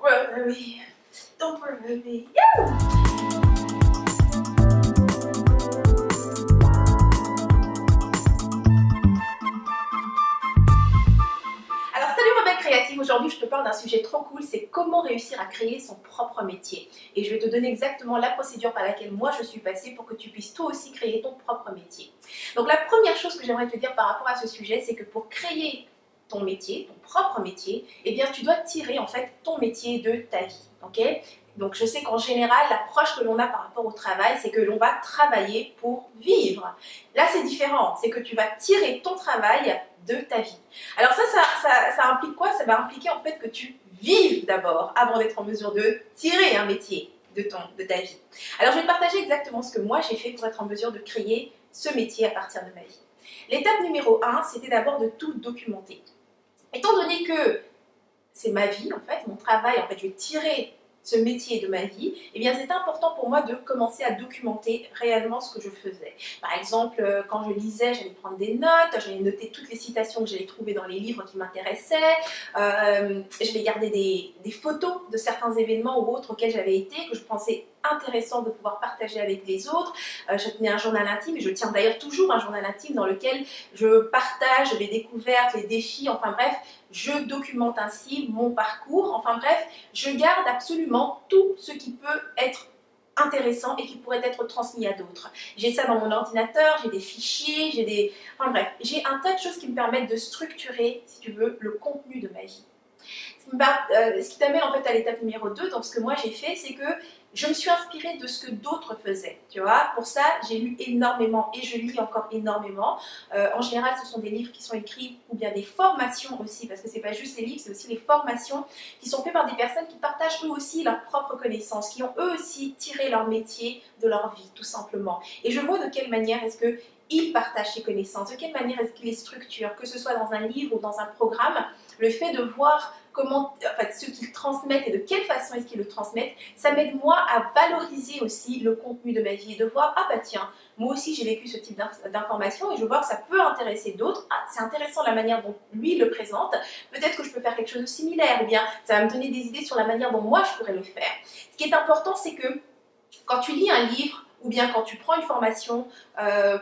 worry, don't worry. Alors salut rebelle créative, aujourd'hui je te parle d'un sujet trop cool, c'est comment réussir à créer son propre métier. Et je vais te donner exactement la procédure par laquelle moi je suis passée pour que tu puisses toi aussi créer ton propre métier. Donc la première chose que j'aimerais te dire par rapport à ce sujet, c'est que pour créer ton métier, ton propre métier, eh bien tu dois tirer en fait ton métier de ta vie, ok? Donc je sais qu'en général, l'approche que l'on a par rapport au travail, c'est que l'on va travailler pour vivre. Là c'est différent, c'est que tu vas tirer ton travail de ta vie. Alors ça implique quoi? Ça va impliquer en fait que tu vives d'abord avant d'être en mesure de tirer un métier de ta vie. Alors je vais te partager exactement ce que moi j'ai fait pour être en mesure de créer ce métier à partir de ma vie. L'étape numéro 1, c'était d'abord de tout documenter. Étant donné que c'est ma vie, en fait, mon travail, en fait, je vais tirer ce métier de ma vie, eh bien c'est important pour moi de commencer à documenter réellement ce que je faisais. Par exemple, quand je lisais, j'allais prendre des notes, j'allais noter toutes les citations que j'allais trouver dans les livres qui m'intéressaient, j'allais garder des photos de certains événements ou autres auxquels j'avais été, que je pensais intéressant de pouvoir partager avec les autres. Je tenais un journal intime et je tiens d'ailleurs toujours un journal intime dans lequel je partage les découvertes, les défis, enfin bref, je documente ainsi mon parcours, enfin bref, je garde absolument tout ce qui peut être intéressant et qui pourrait être transmis à d'autres. J'ai ça dans mon ordinateur, j'ai des fichiers, enfin bref, j'ai un tas de choses qui me permettent de structurer, si tu veux, le contenu de ma vie. Ce qui t'amène en fait à l'étape numéro 2, donc ce que moi j'ai fait, c'est que je me suis inspirée de ce que d'autres faisaient, tu vois. Pour ça, j'ai lu énormément et je lis encore énormément. En général, ce sont des livres qui sont écrits ou bien des formations aussi, parce que c'est pas juste les livres, c'est aussi les formations qui sont faites par des personnes qui partagent eux aussi leurs propres connaissances, qui ont eux aussi tiré leur métier de leur vie, tout simplement. Et je vois de quelle manière est-ce que ils partagent ces connaissances, de quelle manière est-ce qu'ils les structurent, que ce soit dans un livre ou dans un programme, le fait de voir comment, en fait, ce qu'ils transmettent et de quelle façon est-ce qu'ils le transmettent, ça m'aide moi à valoriser aussi le contenu de ma vie et de voir, ah bah tiens, moi aussi j'ai vécu ce type d'information et je vois que ça peut intéresser d'autres, ah c'est intéressant la manière dont lui le présente, peut-être que je peux faire quelque chose de similaire, ou bien ça va me donner des idées sur la manière dont moi je pourrais le faire. Ce qui est important, c'est que quand tu lis un livre, ou bien quand tu prends une formation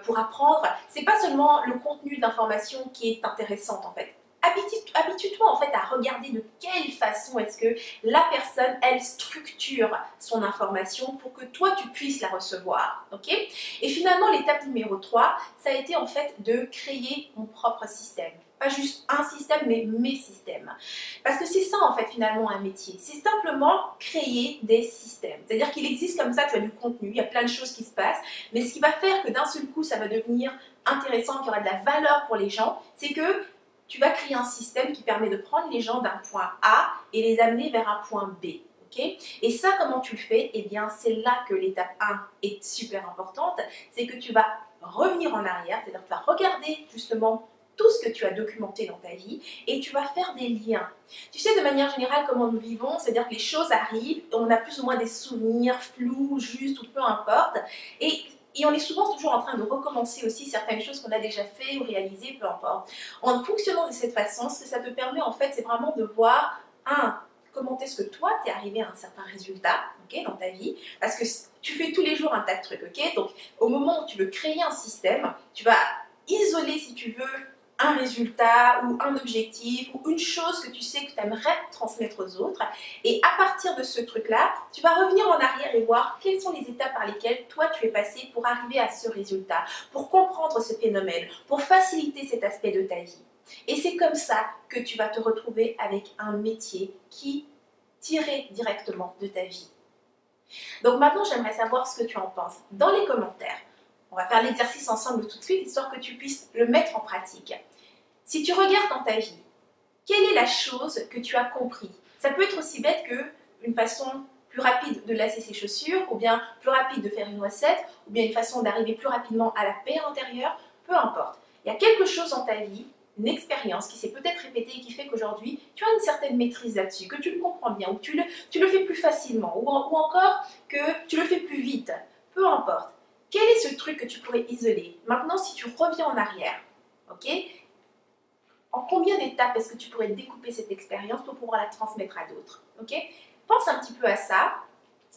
pour apprendre, c'est pas seulement le contenu de l'information qui est intéressante en fait. Habitue-toi en fait à regarder de quelle façon est-ce que la personne, elle structure son information pour que toi tu puisses la recevoir, ok? Et finalement l'étape numéro 3, ça a été en fait de créer mon propre système. Pas juste un système, mais mes systèmes. Parce que c'est ça en fait finalement un métier. C'est simplement créer des systèmes. C'est-à-dire qu'il existe comme ça, tu as du contenu, il y a plein de choses qui se passent, mais ce qui va faire que d'un seul coup ça va devenir intéressant, qu'il y aura de la valeur pour les gens, c'est que tu vas créer un système qui permet de prendre les gens d'un point A et les amener vers un point B. Okay? Et ça, comment tu le fais? Eh bien, c'est là que l'étape 1 est super importante. C'est que tu vas revenir en arrière, c'est-à-dire que tu vas regarder justement tout ce que tu as documenté dans ta vie et tu vas faire des liens. Tu sais, de manière générale, comment nous vivons, c'est-à-dire que les choses arrivent, on a plus ou moins des souvenirs flous, justes ou peu importe. Et on est souvent toujours en train de recommencer aussi certaines choses qu'on a déjà fait ou réalisées, peu importe. En fonctionnant de cette façon, ce que ça te permet en fait, c'est vraiment de voir, comment est-ce que toi, tu es arrivé à un certain résultat, okay, dans ta vie, parce que tu fais tous les jours un tas de trucs, ok? Donc, au moment où tu veux créer un système, tu vas isoler, si tu veux, un résultat ou un objectif ou une chose que tu sais que tu aimerais transmettre aux autres. Et à partir de ce truc-là, tu vas revenir en arrière et voir quelles sont les étapes par lesquelles toi tu es passé pour arriver à ce résultat, pour comprendre ce phénomène, pour faciliter cet aspect de ta vie. Et c'est comme ça que tu vas te retrouver avec un métier qui tiré directement de ta vie. Donc maintenant, j'aimerais savoir ce que tu en penses dans les commentaires. On va faire l'exercice ensemble tout de suite, histoire que tu puisses le mettre en pratique. Si tu regardes dans ta vie, quelle est la chose que tu as compris? Ça peut être aussi bête qu'une façon plus rapide de lasser ses chaussures, ou bien plus rapide de faire une recette, ou bien une façon d'arriver plus rapidement à la paix intérieure, peu importe. Il y a quelque chose dans ta vie, une expérience qui s'est peut-être répétée et qui fait qu'aujourd'hui, tu as une certaine maîtrise là-dessus, que tu le comprends bien, ou tu le fais plus facilement, ou encore que tu le fais plus vite, peu importe. Quel est ce truc que tu pourrais isoler? Maintenant, si tu reviens en arrière, ok? En combien d'étapes est-ce que tu pourrais découper cette expérience pour pouvoir la transmettre à d'autres? Ok? pense un petit peu à ça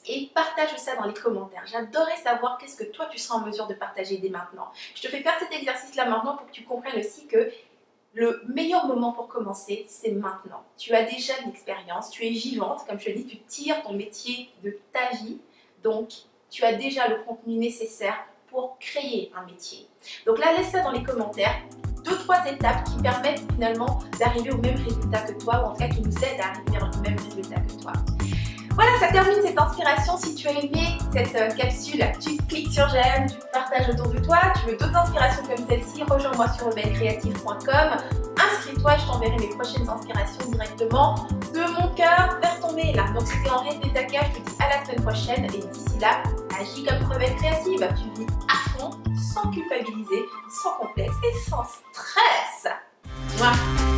et partage ça dans les commentaires. J'adorerais savoir qu'est-ce que toi tu seras en mesure de partager dès maintenant. Je te fais faire cet exercice là maintenant pour que tu comprennes aussi que le meilleur moment pour commencer, c'est maintenant. Tu as déjà de l'expérience, tu es vivante, comme je te dis, tu tires ton métier de ta vie, donc tu as déjà le contenu nécessaire pour créer un métier. Donc là, laisse ça dans les commentaires. 2-3 étapes qui permettent finalement d'arriver au même résultat que toi, ou en tout cas qui nous aident à arriver au même résultat que toi. Voilà, ça termine cette inspiration. Si tu as aimé cette capsule, tu cliques sur j'aime, tu partages autour de toi. Tu veux d'autres inspirations comme celle-ci, rejoins-moi sur rebellecreative.com. Inscris-toi, je t'enverrai mes prochaines inspirations directement de mon cœur vers ton mail. Donc c'était en rêve ta cage, je te dis à la semaine prochaine et d'ici là, agis comme Rebelle Créative. Tu vis à fond, sans culpabiliser, sans complexe et sans stress. Mouah.